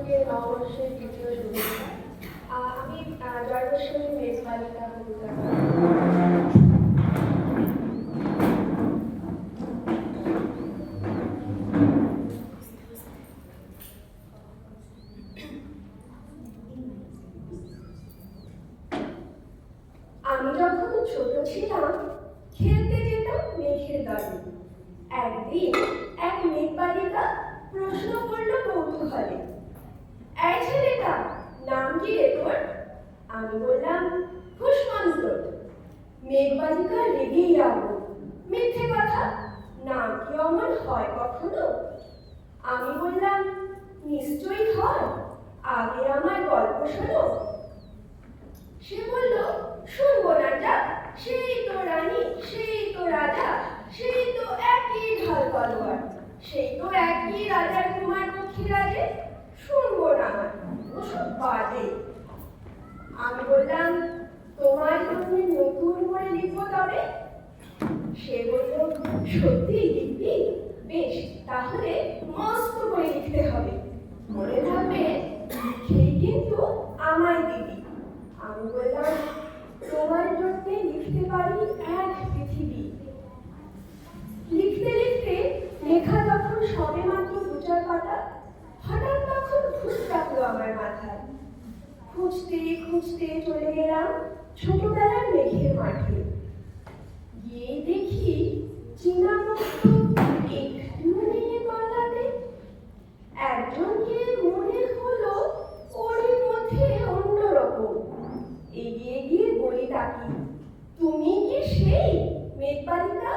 সকলকে নববর্ষের দ্বিতীয় শুভেচ্ছা। আমি জয়বর্ষের মেজবালিকা কবিতা। আমি যখন ছোট ছিলাম খেলতে যেতাম মেঘের গাড়ি। একদিন এক মেঘবালিকা প্রশ্ন করল কৌতূহলে, এই ছেলেটা নাম কি রে তোর? আমি বললাম কুষ্মান্ত। মেঘবালিকা রেগেই গেল, মিথ্যে কথা, নাম কি অমন হয় কখনো? আমি বললাম নিশ্চয়ই হয়, আগে আমার গল্প শোনো। সে বলল শুনবো না যা, সেই তো রানী, সেই তো রাজা, সেই তো একই ঢাল তলোয়ার, সেই তো একই রাজার কুমার পক্ষীরাজে, শুনবো না আমার ওসব বাজে। আমি বললাম তোমার জন্য নতুন করে লিখবো তবে। সে বলল সত্যি লিখবি? বেশ, তাহলে মস্ত করে লিখতে হবে, মনে থাকবে লিখেই কিন্তু আমায় দিবি। আমি বললাম তোমার জন্য লিখতে পারি এক পৃথিবী। লিখতে লিখতে লেখা যখন সবে মাত্র দু চার পাতা, হঠাৎ তখন ঘুষ ডাকলো আমার মাথায়। খুঁজতে খুঁজতে চলে গেলাম ছোটবেলার মেঘের মাঠে। গিয়ে দেখি চীনা একটু নিয়ে পাল্লাতে। একজনকে মনে হলো ওরই মধ্যে অন্যরকম। এগিয়ে গিয়ে বলি তাকে, তুমি কি সেই মেঘবালিকা?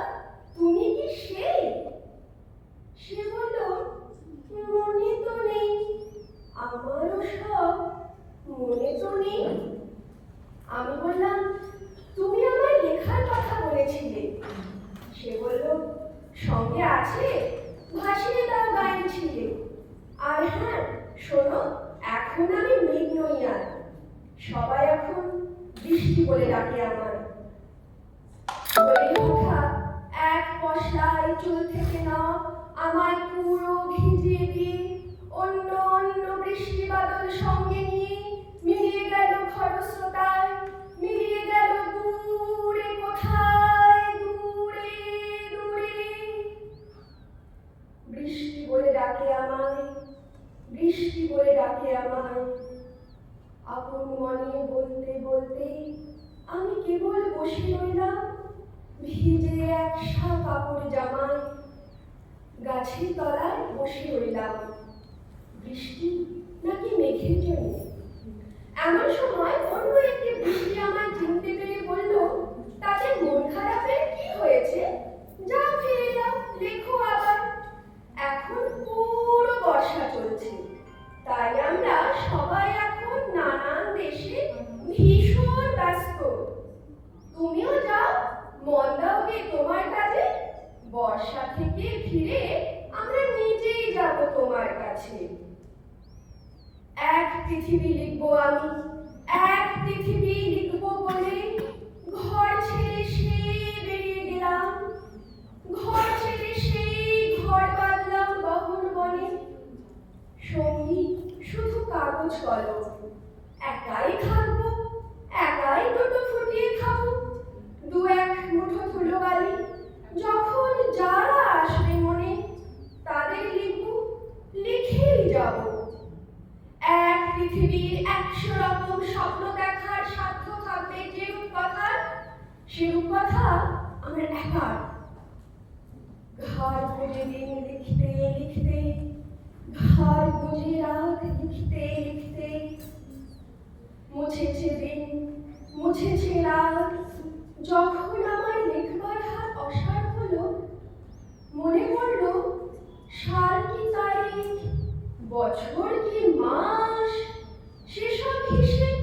তুমি কি সেই? সে বলল মনে তো নেই, আমারও সব মনে তো নেই। আমি বললাম তুমি আমায় লেখার কথা বলেছিলে। সে বলল সঙ্গে আছে, ভাসিয়ে দাও গায়ে ছিলে। আর হ্যাঁ শোনো, এখন আমি মেঘ নই আর, সবাই এখন বৃষ্টি বলে ডাকে আমার। এক পশলায় চুল থেকে না আমায় পুরো ভিজিয়ে দিয়ে অন্য অন্য বৃষ্টি বাদল সঙ্গে নিয়ে মিলিয়ে গেল খরস্রোতায়, মিলিয়ে গেল দূরে কোথায়, দূরে দূরে। বৃষ্টি বলে ডাকে আমায়, বৃষ্টি বলে ডাকে আমায়। আপন মনে বলতে বলতে আমি কেবল বসে রইলাম ভিজে এক সা কাপড় জামায়। গাছের তলায় বসে রইলাম, বৃষ্টি নাকি মেঘের জন্য। এমন সময় অন্য একটি বৃষ্টি আমায় চিনতে পেরে বলল, তাতে মন খারাপের কি হয়েছে? যাও ফিরে যাও, লেখো আবার। এখন পুরো বর্ষা চলছে, তাই আমরা সবাই এখন নানান দেশে ভীষণ ব্যস্ত। তুমিও যাও, মন দাও গে তোমার কাজে। বর্ষা থেকে ফিরে আমরা নিজেই যাব তোমার কাছে। এক পৃথিবী লিখবো আমি, এক পৃথিবী লিখবো বলে ঘর ছেড়ে সেই বেরিয়ে গেলাম। ঘর ছেড়ে সেই ঘর বাঁধলাম গহন বনে। সঙ্গী শুধু কাগজ কলম, একাই থাকবো, একাই দুটো ফুটিয়ে খাবো। দু এক মুঠো ধুলো বালি, যখন যারা আসবে মনে তাদের লিখবো, লিখেই যাব। এক পৃথিবীর 100 রকম স্বপ্ন দেখার সাধ্য থাকবে যেরূপ কথার, সেরূপ কথা আমার একার। ঘর গুঁজে দিন লিখতে লিখতে, ঘর গুঁজে রাত লিখতে লিখতে, মুছেছে দিন, মুছেছে রাত। যখন আমার লিখবার হাত অসাড় হলো, মনে পড়ল সাল কি তারিখ, বছর কি মাস, সেসব হিসেব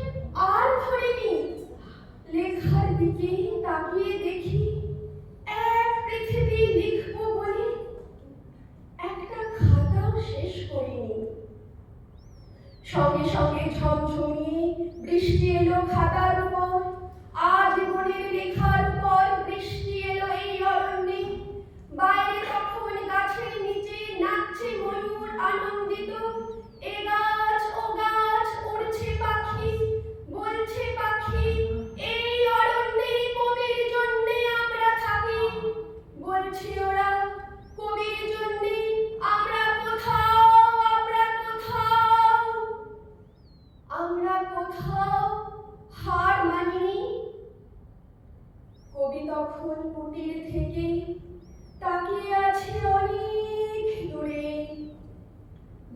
আর ধরিনি। লেখার দিকে তাকিয়ে দেখি এক পৃথিবী লিখবো বলে একটা খাতাও শেষ করিনি। সঙ্গে সঙ্গে ঝমঝমিয়ে বৃষ্টি এলো খাতার উপর, আজ মনের লেখার উপর বৃষ্টি এলো এই অরণ্যে। বাইরে তখন গাছের নিচে নাচছে ময়ূর আনন্দিত, এ গাছ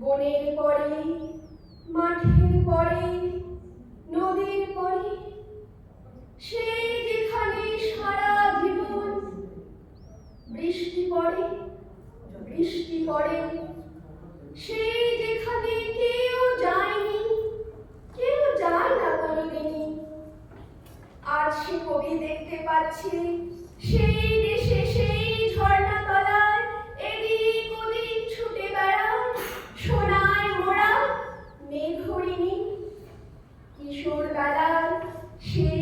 বনের পরে, মাঠের পরে, নদীর পরে, সেই যেখানে সারা জীবন বৃষ্টি পড়ে, বৃষ্টি পড়ে, সেই যেখানে কেউ যায়নি, কেউ যায় না কোনোদিনই। আজ সে কবি দেখতে পাচ্ছে সেই দেশে, সেই ঝর্ণা তলায় এদিক ওদিক ছুটে বেড়ায় সোনায় মোড়া মেঘহরিণী। কিশোর বেলায় সে